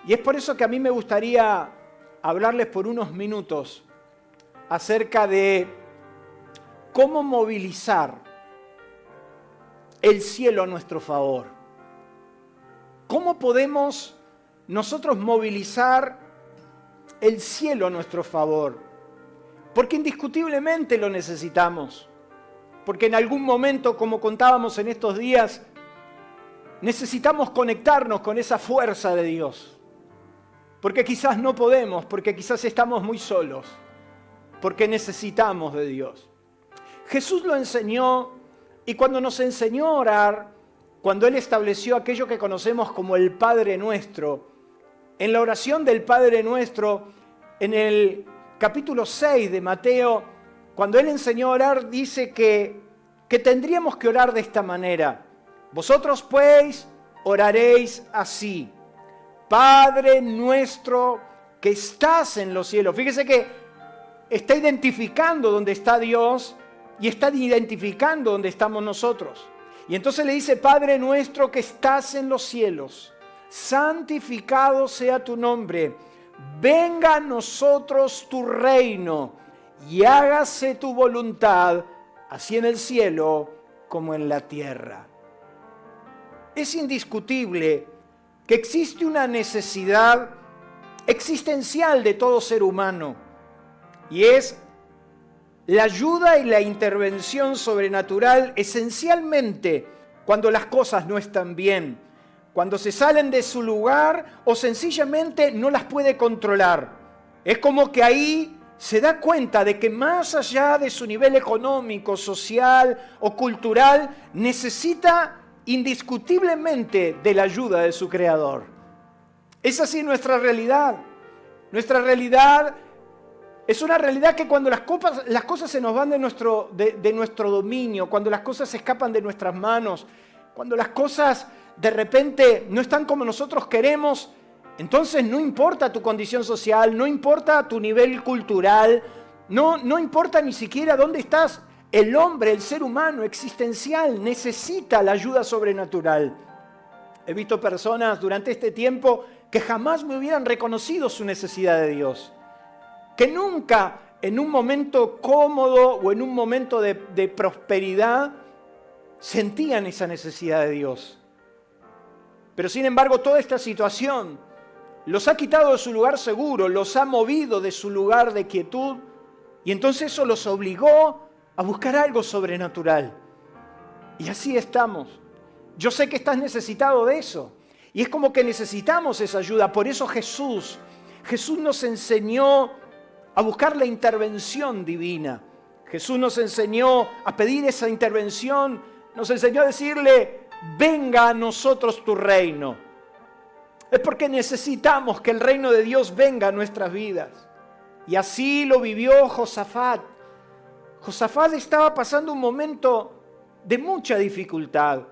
Y es por eso que a mí me gustaría hablarles por unos minutos acerca de cómo movilizar el cielo a nuestro favor. ¿Cómo podemos nosotros movilizar el cielo a nuestro favor? Porque indiscutiblemente lo necesitamos. Porque en algún momento, como contábamos en estos días, necesitamos conectarnos con esa fuerza de Dios. Porque quizás no podemos, porque quizás estamos muy solos, porque necesitamos de Dios. Jesús lo enseñó, y cuando nos enseñó a orar, cuando Él estableció aquello que conocemos como el Padre Nuestro, en la oración del Padre Nuestro, en el capítulo 6 de Mateo, cuando Él enseñó a orar, dice que tendríamos que orar de esta manera. Vosotros pues oraréis así: Padre nuestro que estás en los cielos. Fíjese que está identificando dónde está Dios y está identificando dónde estamos nosotros. Y entonces le dice: Padre nuestro que estás en los cielos, santificado sea tu nombre, venga a nosotros tu reino y hágase tu voluntad, así en el cielo como en la tierra. Es indiscutible que existe una necesidad existencial de todo ser humano, y es la ayuda y la intervención sobrenatural, esencialmente cuando las cosas no están bien, cuando se salen de su lugar o sencillamente no las puede controlar. Es como que ahí se da cuenta de que más allá de su nivel económico, social o cultural, necesita indiscutiblemente de la ayuda de su Creador. Es así nuestra realidad. Nuestra realidad es una realidad que cuando las cosas se nos van de nuestro dominio, cuando las cosas se escapan de nuestras manos, cuando las cosas de repente no están como nosotros queremos, entonces no importa tu condición social, no importa tu nivel cultural, no importa ni siquiera dónde estás. El hombre, el ser humano existencial, necesita la ayuda sobrenatural. He visto personas durante este tiempo que jamás me hubieran reconocido su necesidad de Dios, que nunca en un momento cómodo o en un momento de prosperidad sentían esa necesidad de Dios. Pero sin embargo, toda esta situación los ha quitado de su lugar seguro, los ha movido de su lugar de quietud, y entonces eso los obligó a buscar algo sobrenatural. Y así estamos. Yo sé que estás necesitado de eso. Y es como que necesitamos esa ayuda. Por eso Jesús nos enseñó a buscar la intervención divina. Jesús nos enseñó a pedir esa intervención. Nos enseñó a decirle: venga a nosotros tu reino. Es porque necesitamos que el reino de Dios venga a nuestras vidas. Y así lo vivió Josafat. Josafat estaba pasando un momento de mucha dificultad.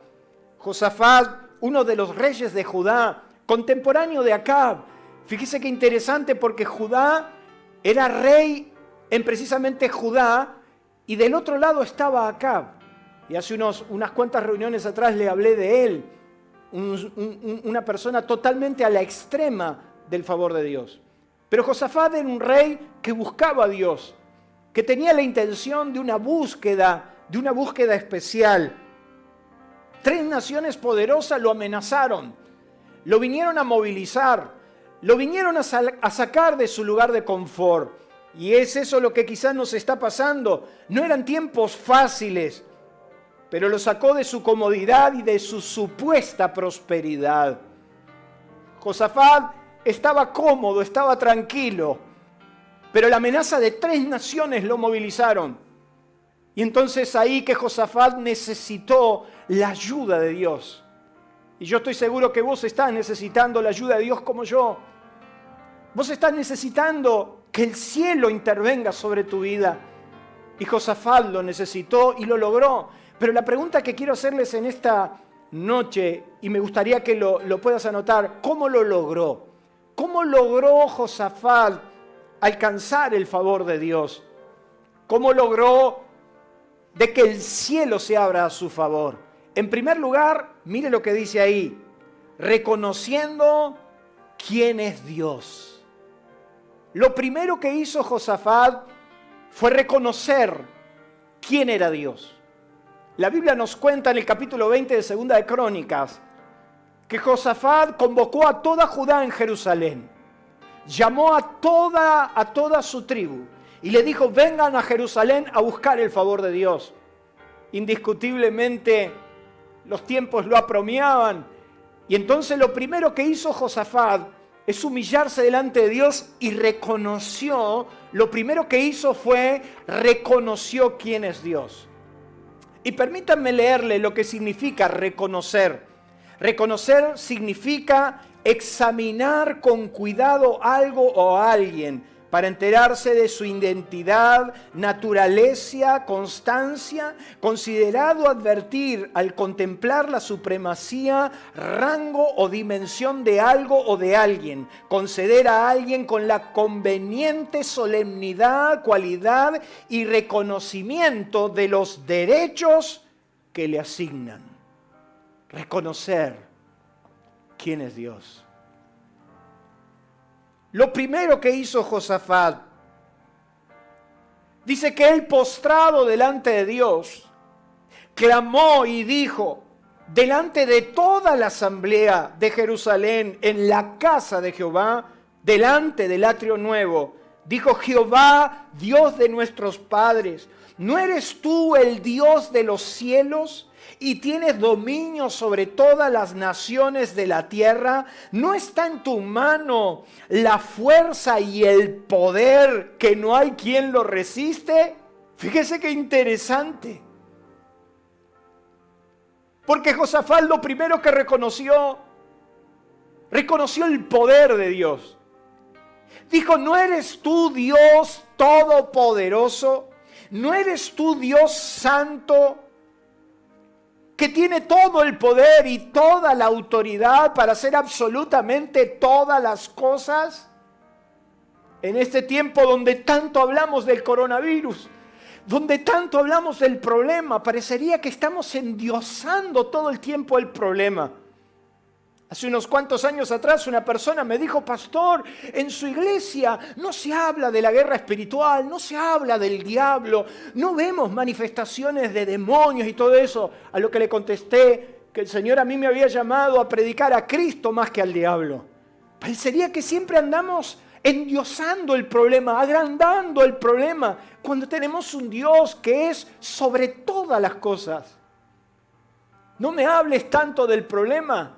Josafat, uno de los reyes de Judá, contemporáneo de Acab. Fíjese qué interesante, porque Judá era rey en precisamente Judá, y del otro lado estaba Acab. Y hace unas cuantas reuniones atrás le hablé de él. Una persona totalmente a la extrema del favor de Dios. Pero Josafat era un rey que buscaba a Dios, que tenía la intención de una búsqueda especial. 3 naciones poderosas lo amenazaron, lo vinieron a movilizar, lo vinieron a sacar de su lugar de confort. Y es eso lo que quizás nos está pasando. No eran tiempos fáciles, pero lo sacó de su comodidad y de su supuesta prosperidad. Josafat estaba cómodo, estaba tranquilo, pero la amenaza de 3 naciones lo movilizaron. Y entonces ahí que Josafat necesitó la ayuda de Dios. Y yo estoy seguro que vos estás necesitando la ayuda de Dios como yo. Vos estás necesitando que el cielo intervenga sobre tu vida. Y Josafat lo necesitó y lo logró. Pero la pregunta que quiero hacerles en esta noche, y me gustaría que lo puedas anotar: ¿cómo lo logró? ¿Cómo logró Josafat alcanzar el favor de Dios? ¿Cómo logró de que el cielo se abra a su favor? En primer lugar, mire lo que dice ahí: reconociendo quién es Dios. Lo primero que hizo Josafat fue reconocer quién era Dios. La Biblia nos cuenta en el capítulo 20 de Segunda de Crónicas que Josafat convocó a toda Judá en Jerusalén. Llamó a toda su tribu y le dijo: vengan a Jerusalén a buscar el favor de Dios. Indiscutiblemente los tiempos lo apremiaban, y entonces lo primero que hizo Josafat es humillarse delante de Dios y reconoció, lo primero que hizo fue reconoció quién es Dios. Y permítanme leerle lo que significa reconocer. Reconocer significa examinar con cuidado algo o a alguien para enterarse de su identidad, naturaleza, constancia, considerado advertir al contemplar la supremacía, rango o dimensión de algo o de alguien, conceder a alguien con la conveniente solemnidad, cualidad y reconocimiento de los derechos que le asignan. Reconocer quién es Dios. Lo primero que hizo Josafat, dice que él, postrado delante de Dios, clamó y dijo delante de toda la asamblea de Jerusalén, en la casa de Jehová, delante del atrio nuevo, dijo: Jehová, Dios de nuestros padres, ¿no eres tú el Dios de los cielos y tienes dominio sobre todas las naciones de la tierra? ¿No está en tu mano la fuerza y el poder, que no hay quien lo resiste? Fíjese qué interesante. Porque Josafat lo primero que reconoció el poder de Dios. Dijo: ¿no eres tú Dios todopoderoso? ¿No eres tú Dios santo, que tiene todo el poder y toda la autoridad para hacer absolutamente todas las cosas? En este tiempo donde tanto hablamos del coronavirus, donde tanto hablamos del problema, parecería que estamos endiosando todo el tiempo el problema. Hace unos cuantos años atrás una persona me dijo: pastor, en su iglesia no se habla de la guerra espiritual, no se habla del diablo, no vemos manifestaciones de demonios y todo eso. A lo que le contesté que el Señor a mí me había llamado a predicar a Cristo más que al diablo. Parecería que siempre andamos endiosando el problema, agrandando el problema, cuando tenemos un Dios que es sobre todas las cosas. No me hables tanto del problema.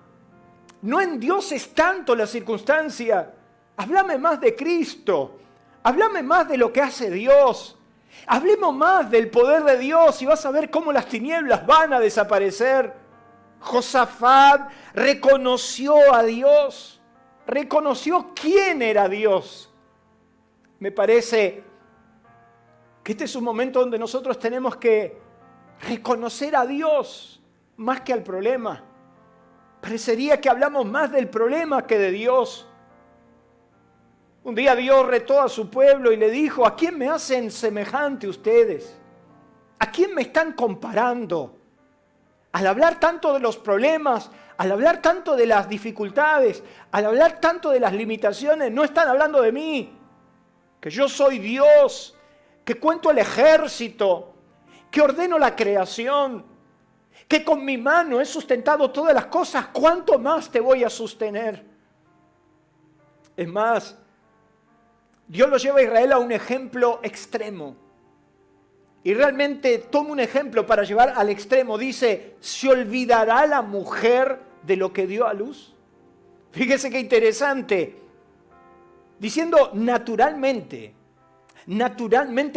No endioses tanto la circunstancia. Háblame más de Cristo. Háblame más de lo que hace Dios. Hablemos más del poder de Dios y vas a ver cómo las tinieblas van a desaparecer. Josafat reconoció a Dios. Reconoció quién era Dios. Me parece que este es un momento donde nosotros tenemos que reconocer a Dios más que al problema. Parecería que hablamos más del problema que de Dios. Un día Dios retó a su pueblo y le dijo: ¿a quién me hacen semejante ustedes? ¿A quién me están comparando? Al hablar tanto de los problemas, al hablar tanto de las dificultades, al hablar tanto de las limitaciones, no están hablando de mí, que yo soy Dios, que cuento el ejército, que ordeno la creación, que con mi mano he sustentado todas las cosas. ¿Cuánto más te voy a sostener? Es más, Dios lo lleva a Israel a un ejemplo extremo. Y realmente toma un ejemplo para llevar al extremo. Dice: ¿se olvidará la mujer de lo que dio a luz? Fíjese qué interesante. Diciendo naturalmente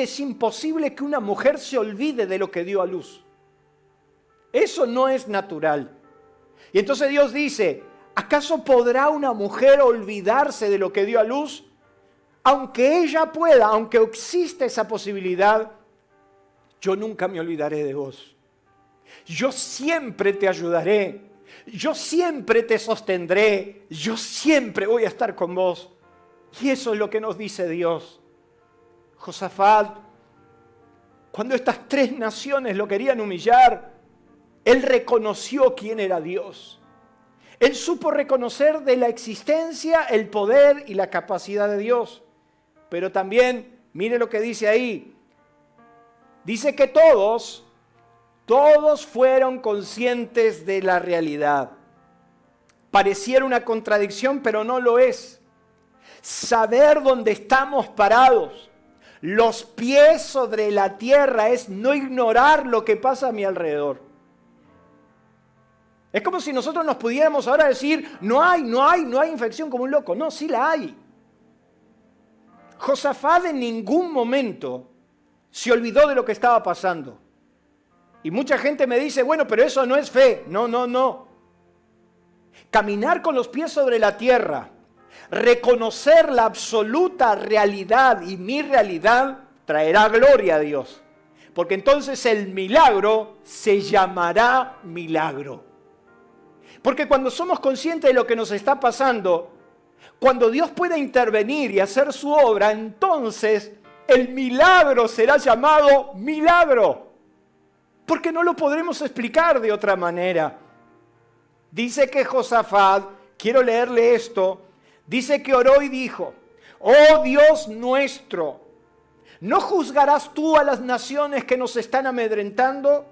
es imposible que una mujer se olvide de lo que dio a luz. Eso no es natural. Y entonces Dios dice: ¿acaso podrá una mujer olvidarse de lo que dio a luz? Aunque ella pueda, aunque exista esa posibilidad, yo nunca me olvidaré de vos. Yo siempre te ayudaré. Yo siempre te sostendré. Yo siempre voy a estar con vos. Y eso es lo que nos dice Dios. Josafat, cuando estas tres naciones lo querían humillar, él reconoció quién era Dios. Él supo reconocer de la existencia, el poder y la capacidad de Dios. Pero también, mire lo que dice ahí. Dice que todos fueron conscientes de la realidad. Pareciera una contradicción, pero no lo es. Saber dónde estamos parados, los pies sobre la tierra, es no ignorar lo que pasa a mi alrededor. Es como si nosotros nos pudiéramos ahora decir, no hay infección como un loco. No, sí la hay. Josafat en ningún momento se olvidó de lo que estaba pasando. Y mucha gente me dice, bueno, pero eso no es fe. No. Caminar con los pies sobre la tierra, reconocer la absoluta realidad y mi realidad, traerá gloria a Dios. Porque entonces el milagro se llamará milagro. Porque cuando somos conscientes de lo que nos está pasando, cuando Dios pueda intervenir y hacer su obra, entonces el milagro será llamado milagro. Porque no lo podremos explicar de otra manera. Dice que Josafat, quiero leerle esto, dice que oró y dijo, oh Dios nuestro, ¿no juzgarás tú a las naciones que nos están amedrentando?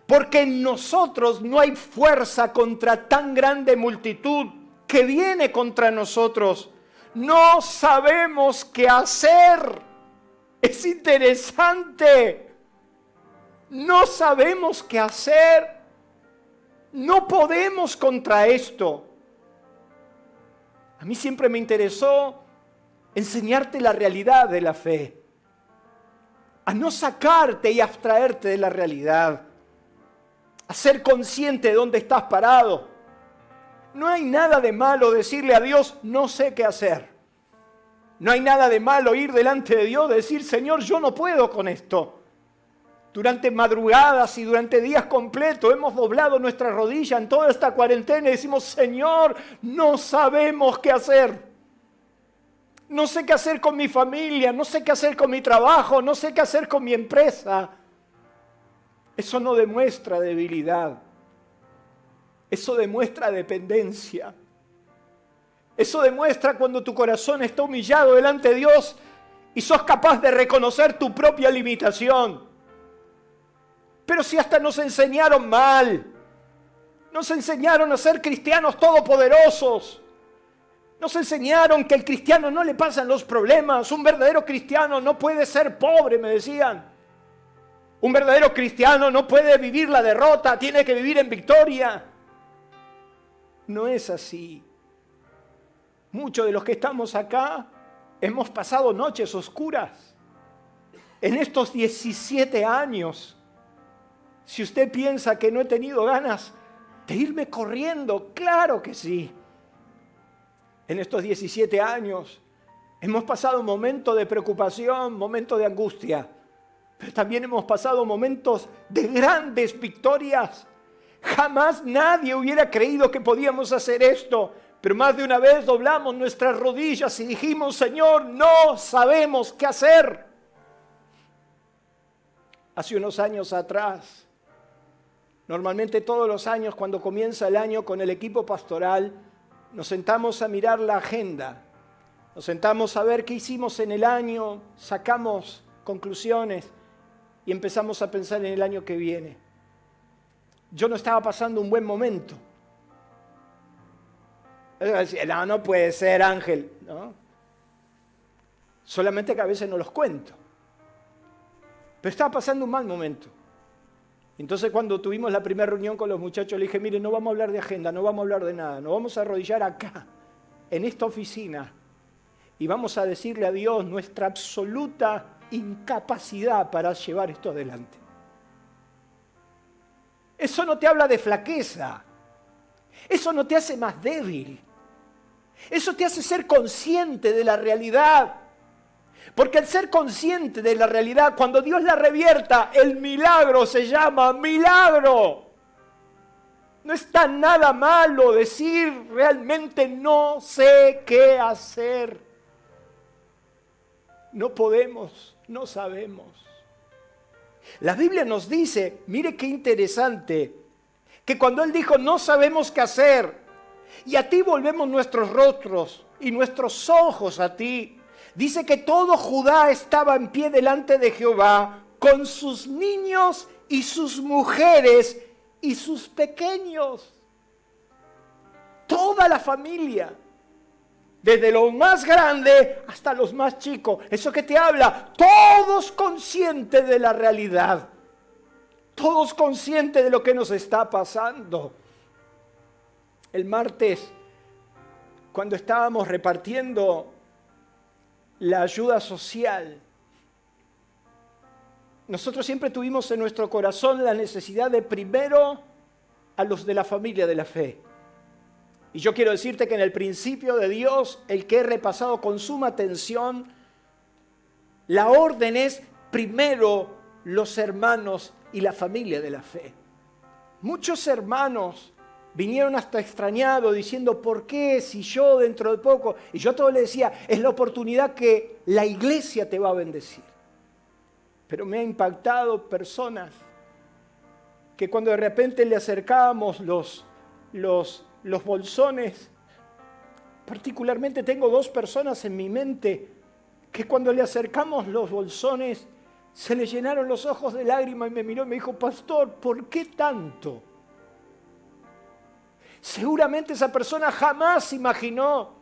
Porque en nosotros no hay fuerza contra tan grande multitud que viene contra nosotros. No sabemos qué hacer. Es interesante. No sabemos qué hacer. No podemos contra esto. A mí siempre me interesó enseñarte la realidad de la fe. A no sacarte y abstraerte de la realidad. A ser consciente de dónde estás parado. No hay nada de malo decirle a Dios, no sé qué hacer. No hay nada de malo ir delante de Dios, decir, Señor, yo no puedo con esto. Durante madrugadas y durante días completos hemos doblado nuestra rodilla en toda esta cuarentena y decimos, Señor, no sabemos qué hacer. No sé qué hacer con mi familia, no sé qué hacer con mi trabajo, no sé qué hacer con mi empresa. Eso no demuestra debilidad. Eso demuestra dependencia. Eso demuestra cuando tu corazón está humillado delante de Dios y sos capaz de reconocer tu propia limitación. Pero si hasta nos enseñaron mal, nos enseñaron a ser cristianos todopoderosos, nos enseñaron que al cristiano no le pasan los problemas, un verdadero cristiano no puede ser pobre, me decían. Un verdadero cristiano no puede vivir la derrota, tiene que vivir en victoria. No es así. Muchos de los que estamos acá hemos pasado noches oscuras. En estos 17 años, si usted piensa que no he tenido ganas de irme corriendo, claro que sí. En estos 17 años hemos pasado momentos de preocupación, momentos de angustia. Pero también hemos pasado momentos de grandes victorias. Jamás nadie hubiera creído que podíamos hacer esto. Pero más de una vez doblamos nuestras rodillas y dijimos, Señor, no sabemos qué hacer. Hace unos años atrás, normalmente todos los años cuando comienza el año con el equipo pastoral, nos sentamos a mirar la agenda. Nos sentamos a ver qué hicimos en el año, sacamos conclusiones y empezamos a pensar en el año que viene. Yo no estaba pasando un buen momento. No puede ser, Ángel, ¿no? Solamente que a veces no los cuento. Pero estaba pasando un mal momento. Entonces cuando tuvimos la primera reunión con los muchachos, le dije, miren, no vamos a hablar de agenda, no vamos a hablar de nada, nos vamos a arrodillar acá, en esta oficina, y vamos a decirle a Dios nuestra absoluta incapacidad para llevar esto adelante. Eso no te habla de flaqueza, eso no te hace más débil, eso te hace ser consciente de la realidad. Porque al ser consciente de la realidad, cuando Dios la revierta, el milagro se llama milagro. No está nada malo decir realmente no sé qué hacer. No podemos, no sabemos. La Biblia nos dice, mire qué interesante, que cuando Él dijo no sabemos qué hacer, y a ti volvemos nuestros rostros y nuestros ojos a ti. Dice que todo Judá estaba en pie delante de Jehová, con sus niños y sus mujeres y sus pequeños. Toda la familia, desde los más grandes hasta los más chicos. Eso que te habla, todos conscientes de la realidad. Todos conscientes de lo que nos está pasando. El martes, cuando estábamos repartiendo la ayuda social, nosotros siempre tuvimos en nuestro corazón la necesidad de primero a los de la familia de la fe. Y yo quiero decirte que en el principio de Dios, el que he repasado con suma atención, la orden es primero los hermanos y la familia de la fe. Muchos hermanos vinieron hasta extrañados diciendo, ¿por qué si yo dentro de poco? Y yo a todos les decía, es la oportunidad que la iglesia te va a bendecir. Pero me ha impactado personas que cuando de repente le acercábamos los bolsones, particularmente tengo 2 personas en mi mente que cuando le acercamos los bolsones se le llenaron los ojos de lágrimas y me miró y me dijo, pastor, ¿por qué tanto? Seguramente esa persona jamás imaginó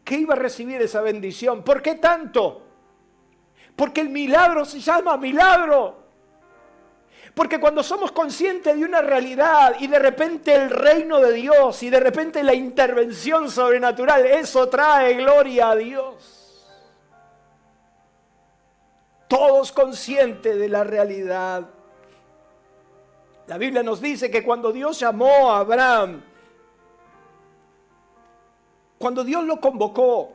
que iba a recibir esa bendición. ¿Por qué tanto? Porque el milagro se llama milagro. Porque cuando somos conscientes de una realidad y de repente el reino de Dios y de repente la intervención sobrenatural, eso trae gloria a Dios. Todos conscientes de la realidad. La Biblia nos dice que cuando Dios llamó a Abraham, cuando Dios lo convocó,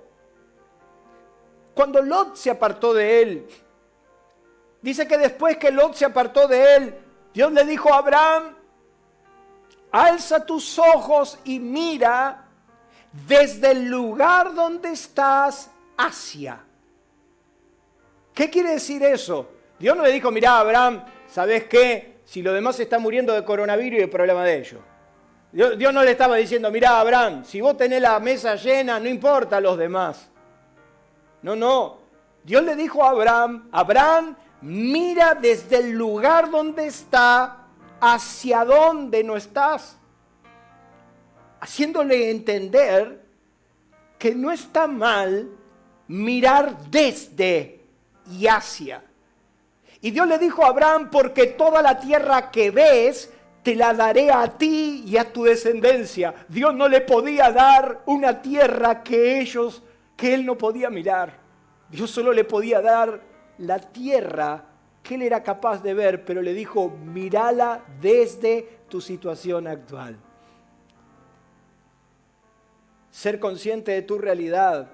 cuando Lot se apartó de él, dice que después que Lot se apartó de él, Dios le dijo a Abraham, alza tus ojos y mira desde el lugar donde estás hacia. ¿Qué quiere decir eso? Dios no le dijo, mirá Abraham, ¿sabés qué? Si los demás se están muriendo de coronavirus y el problema de ellos. Dios no le estaba diciendo, mirá Abraham, si vos tenés la mesa llena, no importa a los demás. No. Dios le dijo a Abraham, Abraham, mira desde el lugar donde está, hacia dónde no estás. Haciéndole entender que no está mal mirar desde y hacia. Y Dios le dijo a Abraham, porque toda la tierra que ves, te la daré a ti y a tu descendencia. Dios no le podía dar una tierra que él no podía mirar. Dios solo le podía dar la tierra que él era capaz de ver, pero le dijo, mírala desde tu situación actual. Ser consciente de tu realidad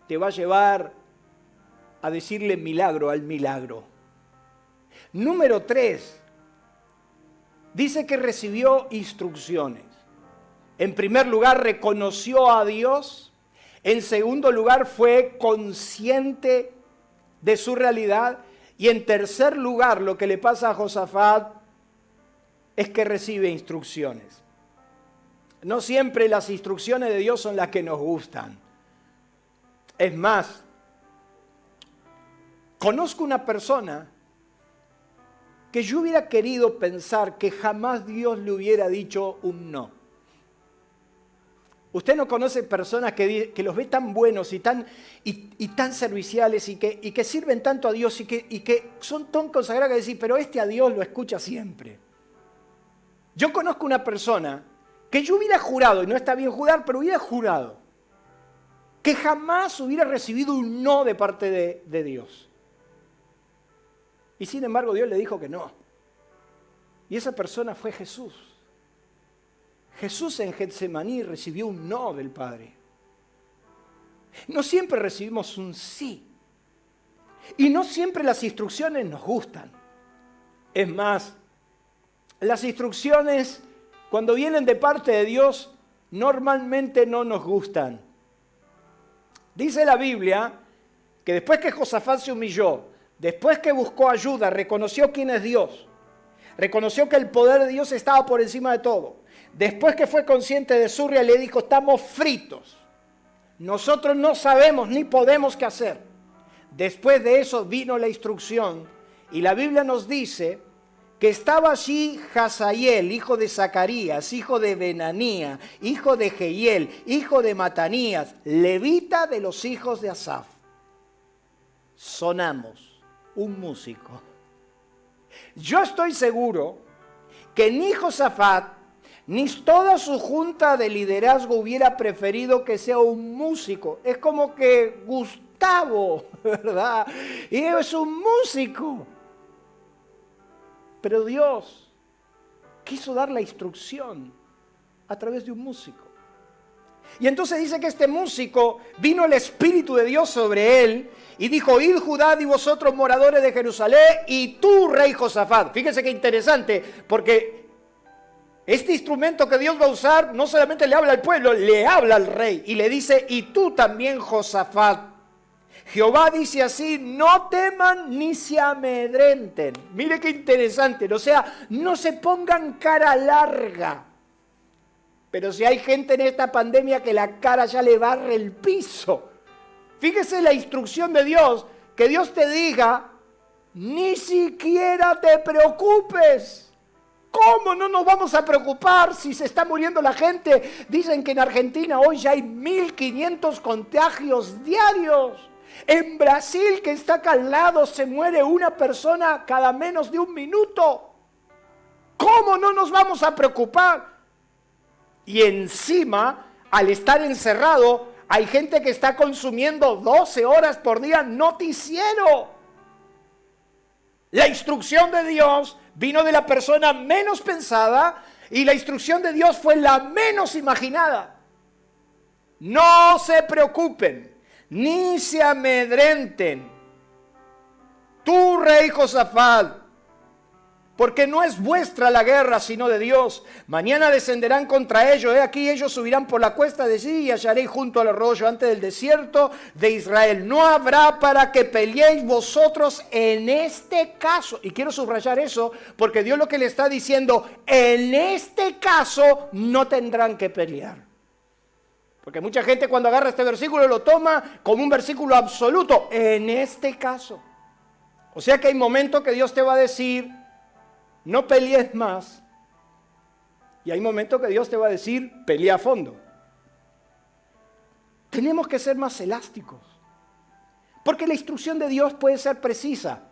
te va a llevar a decirle milagro al milagro. Número 3, dice que recibió instrucciones. En primer lugar, reconoció a Dios. En segundo lugar, fue consciente de su realidad. Y en tercer lugar, lo que le pasa a Josafat es que recibe instrucciones. No siempre las instrucciones de Dios son las que nos gustan. Es más, conozco una persona que yo hubiera querido pensar que jamás Dios le hubiera dicho un no. Usted no conoce personas que los ve tan buenos y tan serviciales y que sirven tanto a Dios y que son tan consagrados que decir, pero a Dios lo escucha siempre. Yo conozco una persona que yo hubiera jurado, y no está bien jurar, pero hubiera jurado, que jamás hubiera recibido un no de parte de Dios. Y sin embargo Dios le dijo que no. Y esa persona fue Jesús. Jesús en Getsemaní recibió un no del Padre. No siempre recibimos un sí. Y no siempre las instrucciones nos gustan. Es más, las instrucciones cuando vienen de parte de Dios normalmente no nos gustan. Dice la Biblia que después que Josafat se humilló, después que buscó ayuda, reconoció quién es Dios, reconoció que el poder de Dios estaba por encima de todo, después que fue consciente de su realidad, le dijo, estamos fritos. Nosotros no sabemos ni podemos qué hacer. Después de eso vino la instrucción y la Biblia nos dice que estaba allí Hazael, hijo de Zacarías, hijo de Benanía, hijo de Jehiel, hijo de Matanías, levita de los hijos de Asaf. Sonamos un músico. Yo estoy seguro que ni Josafat ni toda su junta de liderazgo hubiera preferido que sea un músico. Es como que Gustavo, ¿verdad? Y es un músico. Pero Dios quiso dar la instrucción a través de un músico. Y entonces dice que este músico, vino el Espíritu de Dios sobre él y dijo, oíd Judá y vosotros moradores de Jerusalén y tú, rey Josafat. Fíjense qué interesante, porque este instrumento que Dios va a usar no solamente le habla al pueblo, le habla al rey y le dice, y tú también Josafat. Jehová dice así, no teman ni se amedrenten. Mire qué interesante, o sea, no se pongan cara larga. Pero si hay gente en esta pandemia que la cara ya le barre el piso. Fíjese la instrucción de Dios, que Dios te diga, ni siquiera te preocupes. ¿Cómo no nos vamos a preocupar si se está muriendo la gente? Dicen que en Argentina hoy ya hay 1.500 contagios diarios. En Brasil, que está acá al lado, se muere una persona cada menos de un minuto. ¿Cómo no nos vamos a preocupar? Y encima, al estar encerrado, hay gente que está consumiendo 12 horas por día noticiero. La instrucción de Dios vino de la persona menos pensada y la instrucción de Dios fue la menos imaginada. No se preocupen, ni se amedrenten. Tú, rey Josafat, porque no es vuestra la guerra, sino de Dios. Mañana descenderán contra ellos. Aquí ellos subirán por la cuesta de sí y hallaréis junto al arroyo antes del desierto de Israel. No habrá para que peleéis vosotros en este caso. Y quiero subrayar eso, porque Dios lo que le está diciendo, en este caso no tendrán que pelear. Porque mucha gente cuando agarra este versículo lo toma como un versículo absoluto. En este caso. O sea que hay momentos que Dios te va a decir, no pelees más. Y hay momentos que Dios te va a decir, pelea a fondo. Tenemos que ser más elásticos. Porque la instrucción de Dios puede ser precisa.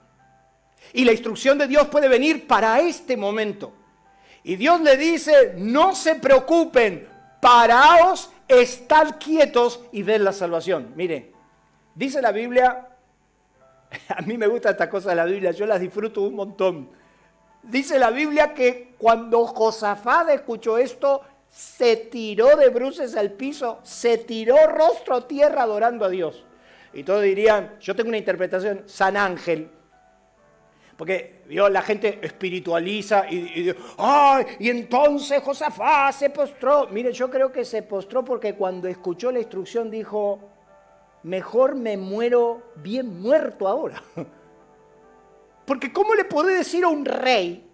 Y la instrucción de Dios puede venir para este momento. Y Dios le dice, no se preocupen, paraos, estad quietos y ved la salvación. Mire, dice la Biblia, a mí me gusta esta cosa de la Biblia, yo las disfruto un montón. Dice la Biblia que cuando Josafat escuchó esto, se tiró de bruces al piso, se tiró rostro a tierra adorando a Dios. Y todos dirían, yo tengo una interpretación, San Ángel. Porque la gente espiritualiza y ¡ay! Y entonces Josafat se postró. Mire, yo creo que se postró porque cuando escuchó la instrucción dijo, mejor me muero bien muerto ahora. Porque ¿cómo le podés decir a un rey,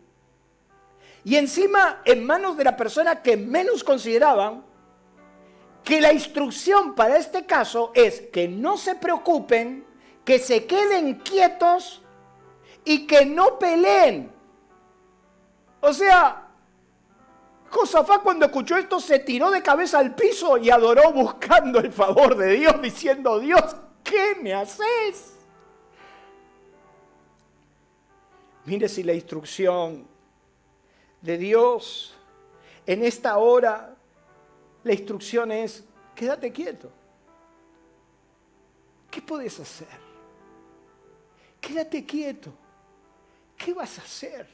y encima en manos de la persona que menos consideraban, que la instrucción para este caso es que no se preocupen, que se queden quietos y que no peleen? O sea, Josafat cuando escuchó esto se tiró de cabeza al piso y adoró buscando el favor de Dios, diciendo, Dios, ¿qué me haces? Mire si la instrucción de Dios en esta hora, la instrucción es, quédate quieto. ¿Qué podés hacer? Quédate quieto. ¿Qué vas a hacer?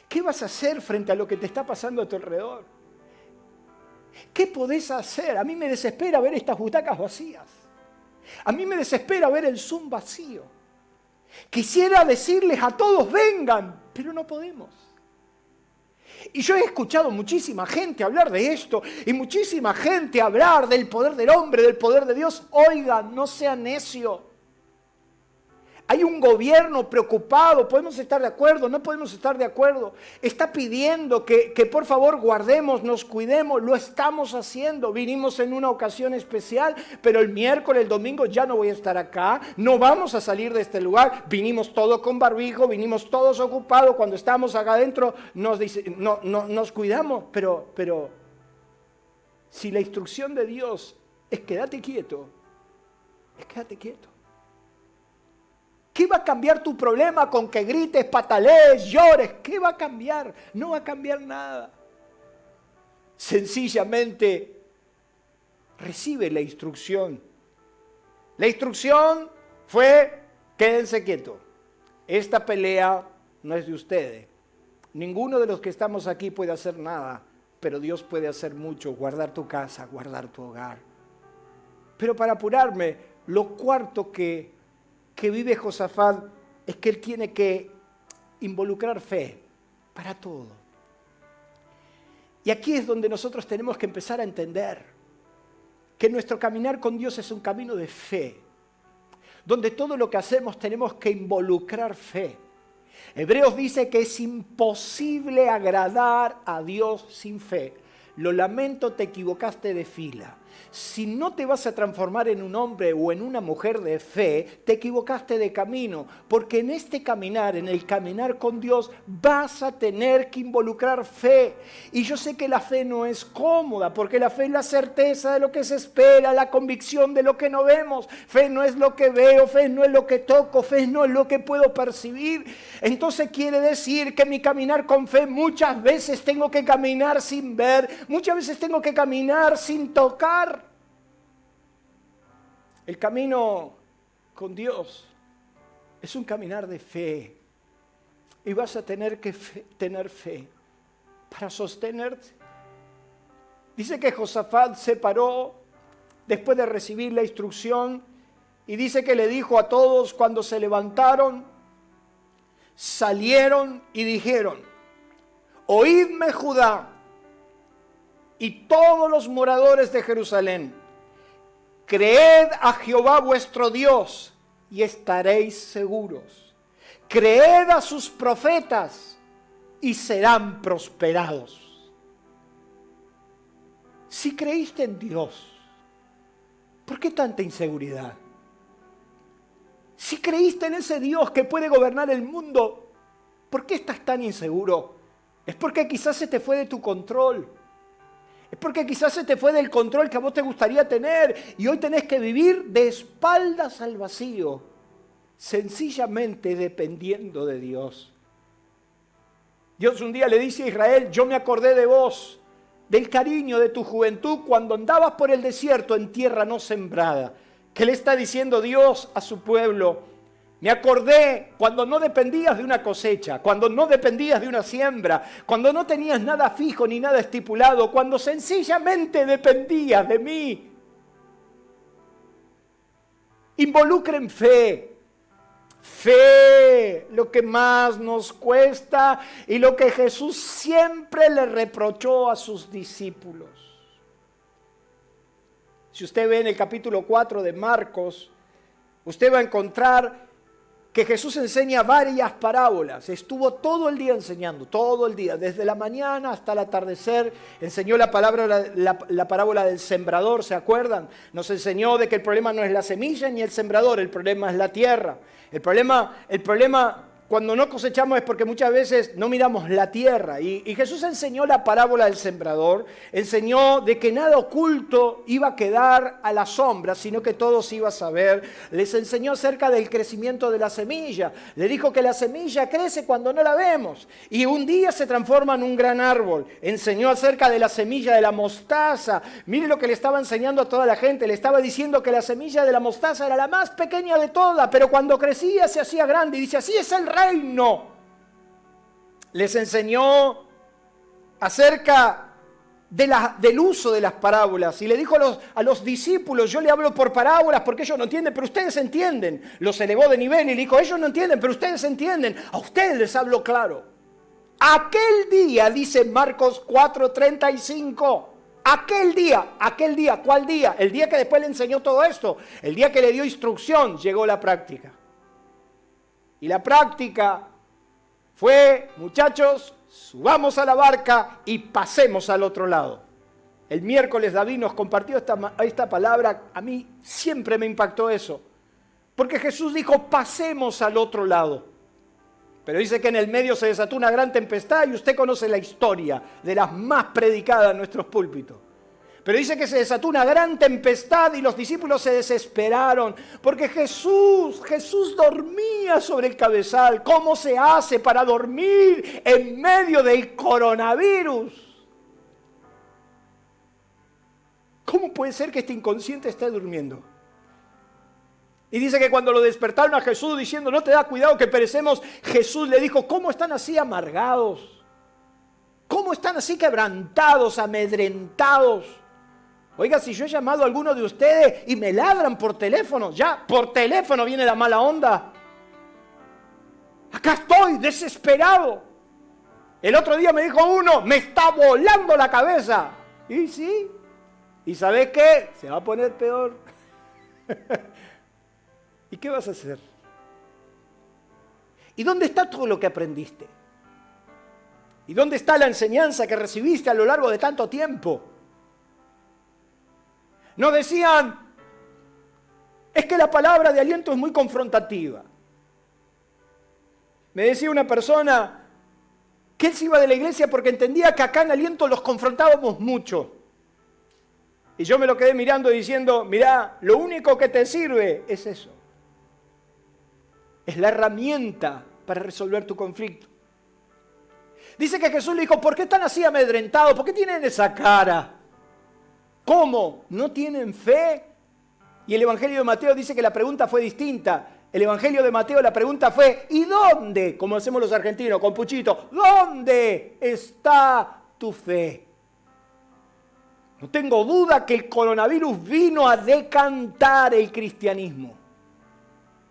¿Qué vas a hacer frente a lo que te está pasando a tu alrededor? ¿Qué podés hacer? A mí me desespera ver estas butacas vacías. A mí me desespera ver el Zoom vacío. Quisiera decirles a todos, vengan, pero no podemos. Y yo he escuchado muchísima gente hablar de esto, y muchísima gente hablar del poder del hombre, del poder de Dios. Oigan, no sean necios. Hay un gobierno preocupado, podemos estar de acuerdo, no podemos estar de acuerdo. Está pidiendo que por favor guardemos, nos cuidemos, lo estamos haciendo. Vinimos en una ocasión especial, pero el miércoles, el domingo ya no voy a estar acá, no vamos a salir de este lugar. Vinimos todos con barbijo, vinimos todos ocupados, cuando estamos acá adentro nos cuidamos, pero si la instrucción de Dios es quédate quieto, es quédate quieto. ¿Qué va a cambiar tu problema con que grites, patalees, llores? ¿Qué va a cambiar? No va a cambiar nada. Sencillamente recibe la instrucción. La instrucción fue, quédense quietos. Esta pelea no es de ustedes. Ninguno de los que estamos aquí puede hacer nada, pero Dios puede hacer mucho, guardar tu casa, guardar tu hogar. Pero para apurarme, lo cuarto que vive Josafat es que él tiene que involucrar fe para todo. Y aquí es donde nosotros tenemos que empezar a entender que nuestro caminar con Dios es un camino de fe, donde todo lo que hacemos tenemos que involucrar fe. Hebreos dice que es imposible agradar a Dios sin fe. Lo lamento, te equivocaste de fila. Si no te vas a transformar en un hombre o en una mujer de fe, te equivocaste de camino, porque en este caminar, en el caminar con Dios, vas a tener que involucrar fe. Y yo sé que la fe no es cómoda, porque la fe es la certeza de lo que se espera, la convicción de lo que no vemos. Fe no es lo que veo, fe no es lo que toco, fe no es lo que puedo percibir. Entonces quiere decir que mi caminar con fe muchas veces tengo que caminar sin ver, muchas veces tengo que caminar sin tocar. El camino con Dios es un caminar de fe. Y vas a tener que tener fe para sostenerte. Dice que Josafat se paró después de recibir la instrucción y dice que le dijo a todos cuando se levantaron, salieron y dijeron: oídme Judá y todos los moradores de Jerusalén. Creed a Jehová vuestro Dios y estaréis seguros. Creed a sus profetas y serán prosperados. Si creíste en Dios, ¿por qué tanta inseguridad? Si creíste en ese Dios que puede gobernar el mundo, ¿por qué estás tan inseguro? Es porque quizás se te fue de tu control. Es porque quizás se te fue del control que a vos te gustaría tener y hoy tenés que vivir de espaldas al vacío, sencillamente dependiendo de Dios. Dios un día le dice a Israel: yo me acordé de vos, del cariño de tu juventud cuando andabas por el desierto en tierra no sembrada. ¿Qué le está diciendo Dios a su pueblo? Me acordé cuando no dependías de una cosecha, cuando no dependías de una siembra, cuando no tenías nada fijo ni nada estipulado, cuando sencillamente dependías de mí. Involucren fe. Fe, lo que más nos cuesta y lo que Jesús siempre le reprochó a sus discípulos. Si usted ve en el capítulo 4 de Marcos, usted va a encontrar que Jesús enseña varias parábolas. Estuvo todo el día enseñando, todo el día, desde la mañana hasta el atardecer. Enseñó la parábola del sembrador, ¿se acuerdan? Nos enseñó de que el problema no es la semilla ni el sembrador, el problema es la tierra. El problema cuando no cosechamos es porque muchas veces no miramos la tierra. Y Jesús enseñó la parábola del sembrador, enseñó de que nada oculto iba a quedar a la sombra, sino que todo se iba a saber. Les enseñó acerca del crecimiento de la semilla. Le dijo que la semilla crece cuando no la vemos y un día se transforma en un gran árbol. Enseñó acerca de la semilla de la mostaza. Mire lo que le estaba enseñando a toda la gente. Le estaba diciendo que la semilla de la mostaza era la más pequeña de todas, pero cuando crecía se hacía grande. Y dice: así es el reino. Les enseñó acerca del uso de las parábolas y le dijo a los discípulos: yo le hablo por parábolas porque ellos no entienden, pero ustedes entienden. Los elevó de nivel y le dijo: ellos no entienden, pero ustedes entienden. A ustedes les hablo claro. Aquel día, dice Marcos 4:35, aquel día, ¿cuál día? El día que después le enseñó todo esto, el día que le dio instrucción, llegó la práctica. Y la práctica fue, muchachos, subamos a la barca y pasemos al otro lado. El miércoles David nos compartió esta palabra, a mí siempre me impactó eso. Porque Jesús dijo, pasemos al otro lado. Pero dice que en el medio se desató una gran tempestad y usted conoce la historia de las más predicadas en nuestros púlpitos. Pero dice que se desató una gran tempestad y los discípulos se desesperaron porque Jesús dormía sobre el cabezal. ¿Cómo se hace para dormir en medio del coronavirus? ¿Cómo puede ser que este inconsciente esté durmiendo? Y dice que cuando lo despertaron a Jesús diciendo, no te da cuidado que perecemos, Jesús le dijo, ¿cómo están así amargados? ¿Cómo están así quebrantados, amedrentados? Oiga, si yo he llamado a alguno de ustedes y me ladran por teléfono, ya por teléfono viene la mala onda. Acá estoy desesperado. El otro día me dijo uno, me está volando la cabeza. Y sí, ¿y sabes qué? Se va a poner peor. ¿Y qué vas a hacer? ¿Y dónde está todo lo que aprendiste? ¿Y dónde está la enseñanza que recibiste a lo largo de tanto tiempo? Nos decían, es que la palabra de aliento es muy confrontativa. Me decía una persona que él se iba de la iglesia porque entendía que acá en aliento los confrontábamos mucho. Y yo me lo quedé mirando diciendo, mirá, lo único que te sirve es eso. Es la herramienta para resolver tu conflicto. Dice que Jesús le dijo, ¿por qué están así amedrentados? ¿Por qué tienen esa cara? ¿Cómo? ¿No tienen fe? Y el Evangelio de Mateo dice que la pregunta fue distinta. El Evangelio de Mateo, la pregunta fue, ¿y dónde? Como hacemos los argentinos, con Puchito, ¿dónde está tu fe? No tengo duda que el coronavirus vino a decantar el cristianismo.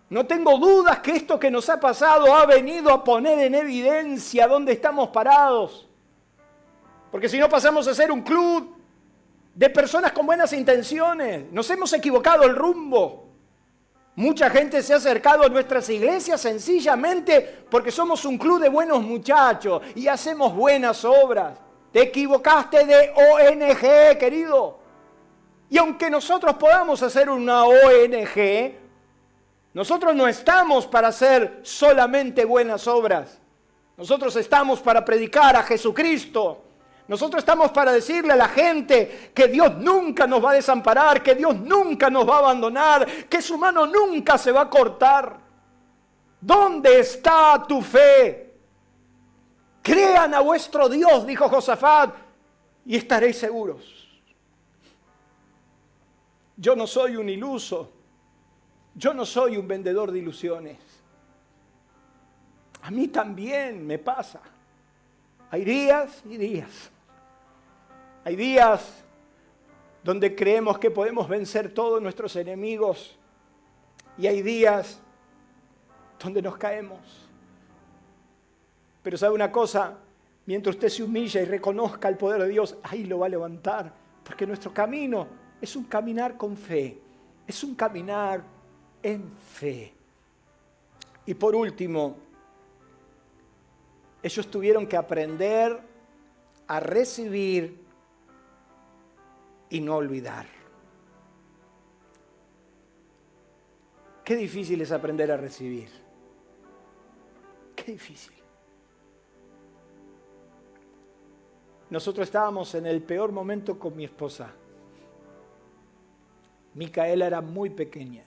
No tengo dudas que esto que nos ha pasado ha venido a poner en evidencia dónde estamos parados. Porque si no pasamos a ser un club de personas con buenas intenciones. Nos hemos equivocado el rumbo. Mucha gente se ha acercado a nuestras iglesias sencillamente porque somos un club de buenos muchachos y hacemos buenas obras. Te equivocaste de ONG, querido. Y aunque nosotros podamos hacer una ONG, nosotros no estamos para hacer solamente buenas obras. Nosotros estamos para predicar a Jesucristo. Nosotros estamos para decirle a la gente que Dios nunca nos va a desamparar, que Dios nunca nos va a abandonar, que su mano nunca se va a cortar. ¿Dónde está tu fe? Crean a vuestro Dios, dijo Josafat, y estaréis seguros. Yo no soy un iluso. Yo no soy un vendedor de ilusiones. A mí también me pasa. Hay días y días. Hay días donde creemos que podemos vencer todos nuestros enemigos y hay días donde nos caemos. Pero ¿sabe una cosa? Mientras usted se humilla y reconozca el poder de Dios, ahí lo va a levantar. Porque nuestro camino es un caminar con fe. Es un caminar en fe. Y por último, ellos tuvieron que aprender a recibir y no olvidar. Qué difícil es aprender a recibir. Qué difícil. Nosotros estábamos en el peor momento con mi esposa. Micaela era muy pequeña.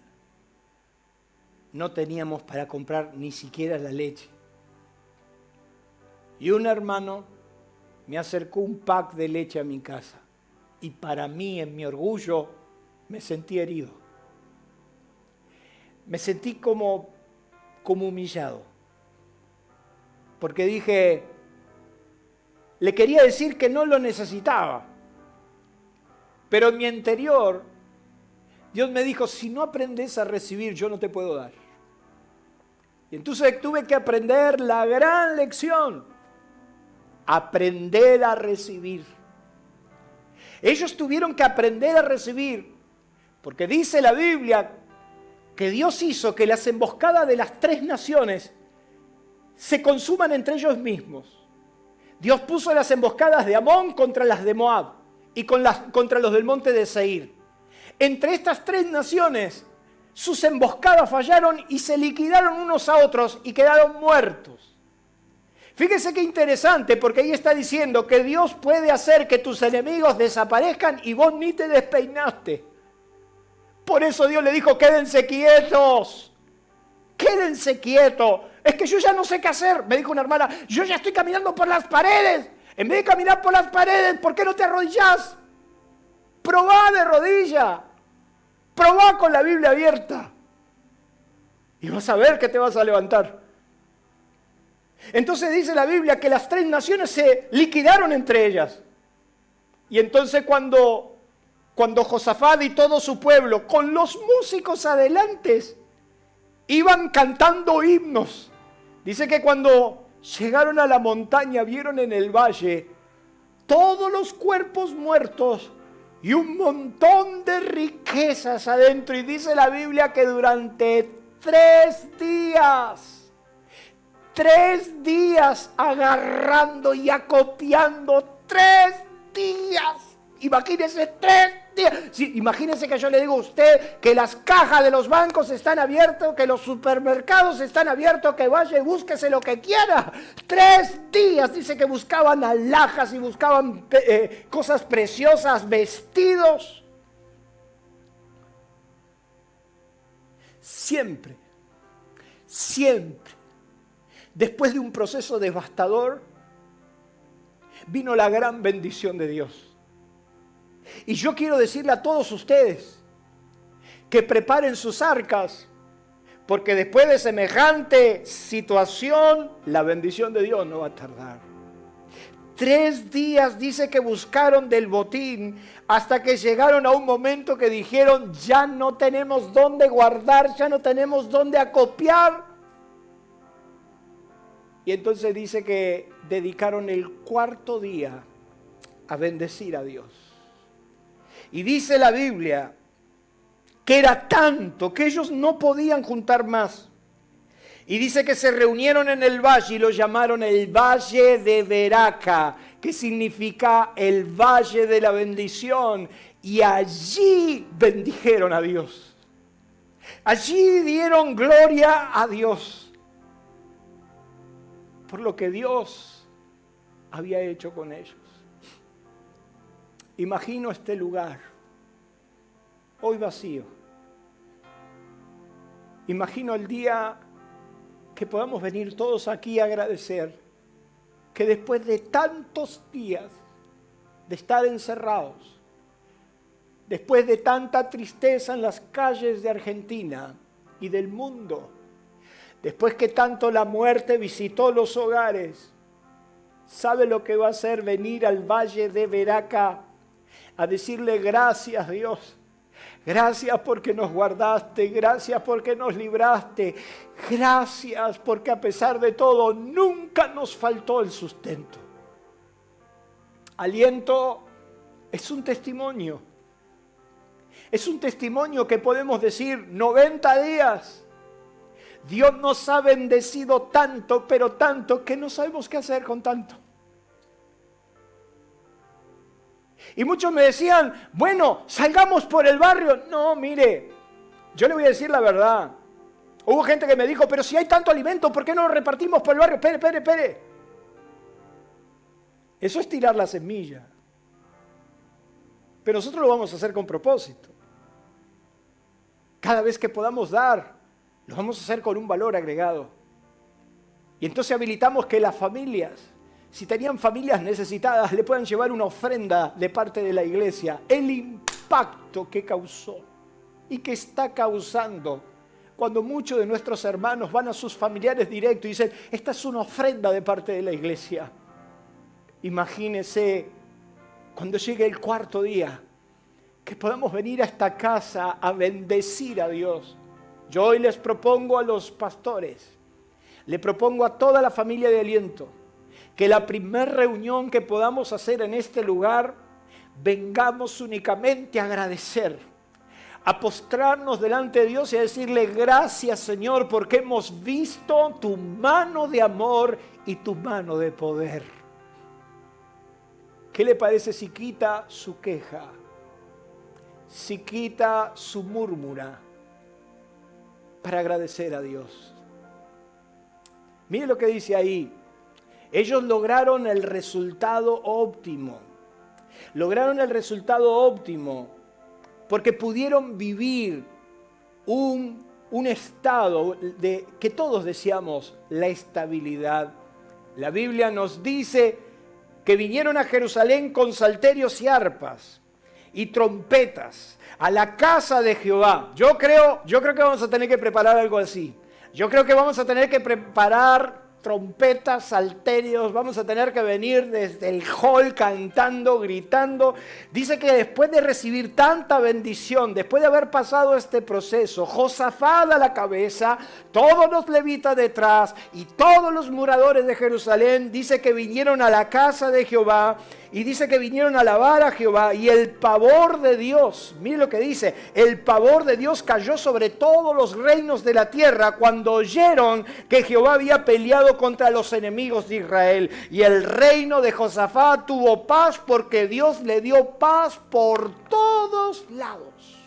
No teníamos para comprar ni siquiera la leche. Y un hermano me acercó un pack de leche a mi casa. Y para mí, en mi orgullo, me sentí herido. Me sentí como humillado. Porque dije, le quería decir que no lo necesitaba. Pero en mi interior, Dios me dijo, si no aprendes a recibir, yo no te puedo dar. Y entonces tuve que aprender la gran lección. Aprender a recibir. Ellos tuvieron que aprender a recibir, porque dice la Biblia que Dios hizo que las emboscadas de las 3 naciones se consuman entre ellos mismos. Dios puso las emboscadas de Amón contra las de Moab y contra los del monte de Seir. Entre estas 3 naciones, sus emboscadas fallaron y se liquidaron unos a otros y quedaron muertos. Fíjese qué interesante, porque ahí está diciendo que Dios puede hacer que tus enemigos desaparezcan y vos ni te despeinaste. Por eso Dios le dijo, quédense quietos, quédense quietos. Es que yo ya no sé qué hacer, me dijo una hermana, yo ya estoy caminando por las paredes. En vez de caminar por las paredes, ¿por qué no te arrodillás? Probá de rodilla, probá con la Biblia abierta y vas a ver que te vas a levantar. Entonces dice la Biblia que las 3 naciones se liquidaron entre ellas. Y entonces cuando Josafat y todo su pueblo, con los músicos adelante, iban cantando himnos. Dice que cuando llegaron a la montaña, vieron en el valle todos los cuerpos muertos y un montón de riquezas adentro. Y dice la Biblia que durante 3 días agarrando y acopiando, 3 días. Imagínense 3 días. Sí, imagínense que yo le digo a usted que las cajas de los bancos están abiertas, que los supermercados están abiertos, que vaya y búsquese lo que quiera. 3 días, dice que buscaban alhajas y buscaban cosas preciosas, vestidos. Siempre, después de un proceso devastador, vino la gran bendición de Dios. Y yo quiero decirle a todos ustedes que preparen sus arcas, porque después de semejante situación, la bendición de Dios no va a tardar. 3 días dice que buscaron del botín hasta que llegaron a un momento que dijeron, ya no tenemos dónde guardar, ya no tenemos dónde acopiar. Y entonces dice que dedicaron el 4.º día a bendecir a Dios. Y dice la Biblia que era tanto que ellos no podían juntar más. Y dice que se reunieron en el valle y lo llamaron el Valle de Beraca, que significa el Valle de la Bendición. Y allí bendijeron a Dios. Allí dieron gloria a Dios por lo que Dios había hecho con ellos. Imagino este lugar, hoy vacío. Imagino el día que podamos venir todos aquí a agradecer que después de tantos días de estar encerrados, después de tanta tristeza en las calles de Argentina y del mundo, después que tanto la muerte visitó los hogares, ¿sabe lo que va a hacer? Venir al Valle de Beraca a decirle gracias, Dios. Gracias porque nos guardaste, gracias porque nos libraste, gracias porque a pesar de todo nunca nos faltó el sustento. Aliento es un testimonio. Es un testimonio que podemos decir 90 días. Dios nos ha bendecido tanto, pero tanto que no sabemos qué hacer con tanto. Y muchos me decían, bueno, salgamos por el barrio. No, mire, yo le voy a decir la verdad. Hubo gente que me dijo, pero si hay tanto alimento, ¿por qué no lo repartimos por el barrio? Espere. Eso es tirar la semilla. Pero nosotros lo vamos a hacer con propósito. Cada vez que podamos dar, lo vamos a hacer con un valor agregado. Y entonces habilitamos que las familias, si tenían familias necesitadas, le puedan llevar una ofrenda de parte de la iglesia. El impacto que causó y que está causando cuando muchos de nuestros hermanos van a sus familiares directos y dicen, esta es una ofrenda de parte de la iglesia. Imagínese cuando llegue el 4.º día, que podamos venir a esta casa a bendecir a Dios. Yo hoy les propongo a los pastores, le propongo a toda la familia de Aliento, que la primera reunión que podamos hacer en este lugar, vengamos únicamente a agradecer. a postrarnos delante de Dios y a decirle gracias, Señor, porque hemos visto tu mano de amor y tu mano de poder. ¿Qué le parece si quita su queja? Si quita su murmura para agradecer a Dios. Mire lo que dice ahí. Ellos lograron el resultado óptimo. Lograron el resultado óptimo porque pudieron vivir un estado de que todos deseamos, la estabilidad. La Biblia nos dice que vinieron a Jerusalén con salterios y arpas y trompetas a la casa de Jehová. Yo creo que vamos a tener que preparar algo así. Yo creo que vamos a tener que preparar trompetas, salterios, vamos a tener que venir desde el hall cantando, gritando. Dice que después de recibir tanta bendición, después de haber pasado este proceso, Josafat a la cabeza, todos los levitas detrás y todos los moradores de Jerusalén, dice que vinieron a la casa de Jehová y dice que vinieron a alabar a Jehová y el pavor de Dios, mire lo que dice, el pavor de Dios cayó sobre todos los reinos de la tierra cuando oyeron que Jehová había peleado contra los enemigos de Israel. Y el reino de Josafat tuvo paz porque Dios le dio paz por todos lados.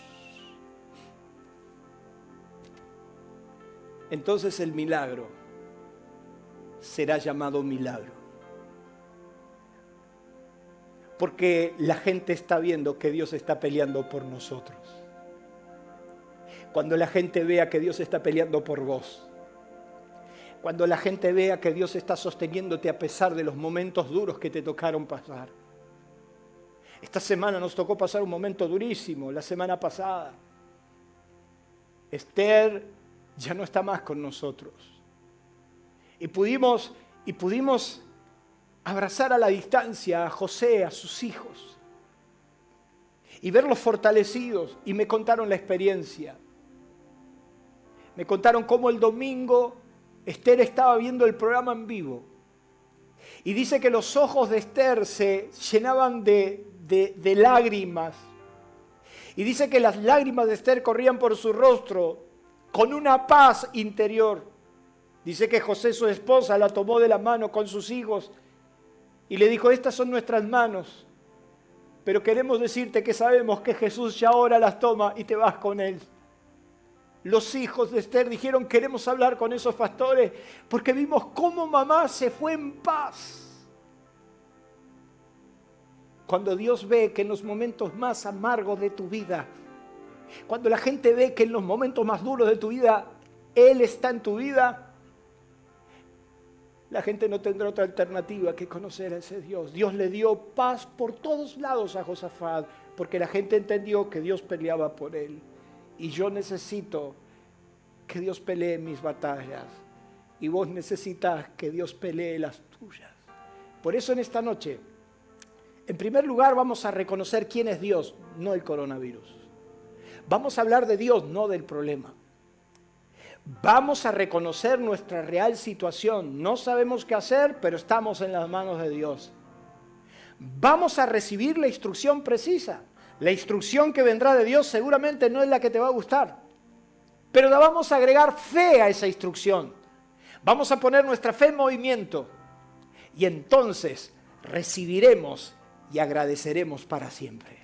Entonces el milagro será llamado milagro. Porque la gente está viendo que Dios está peleando por nosotros. Cuando la gente vea que Dios está peleando por vos. Cuando la gente vea que Dios está sosteniéndote a pesar de los momentos duros que te tocaron pasar. Esta semana nos tocó pasar un momento durísimo, la semana pasada. Esther ya no está más con nosotros. Y pudimos abrazar a la distancia a José, a sus hijos. Y verlos fortalecidos. Y me contaron la experiencia. Me contaron cómo el domingo Esther estaba viendo el programa en vivo y dice que los ojos de Esther se llenaban de lágrimas y dice que las lágrimas de Esther corrían por su rostro con una paz interior. Dice que José, su esposa, la tomó de la mano con sus hijos y le dijo, estas son nuestras manos, pero queremos decirte que sabemos que Jesús ya ahora las toma y te vas con él. Los hijos de Esther dijeron, queremos hablar con esos pastores porque vimos cómo mamá se fue en paz. Cuando Dios ve que en los momentos más amargos de tu vida, cuando la gente ve que en los momentos más duros de tu vida, Él está en tu vida, la gente no tendrá otra alternativa que conocer a ese Dios. Dios le dio paz por todos lados a Josafat porque la gente entendió que Dios peleaba por él. Y yo necesito que Dios pelee mis batallas. Y vos necesitas que Dios pelee las tuyas. Por eso en esta noche, en primer lugar vamos a reconocer quién es Dios, no el coronavirus. Vamos a hablar de Dios, no del problema. Vamos a reconocer nuestra real situación. No sabemos qué hacer, pero estamos en las manos de Dios. Vamos a recibir la instrucción precisa. La instrucción que vendrá de Dios seguramente no es la que te va a gustar, pero la vamos a agregar fe a esa instrucción. Vamos a poner nuestra fe en movimiento y entonces recibiremos y agradeceremos para siempre.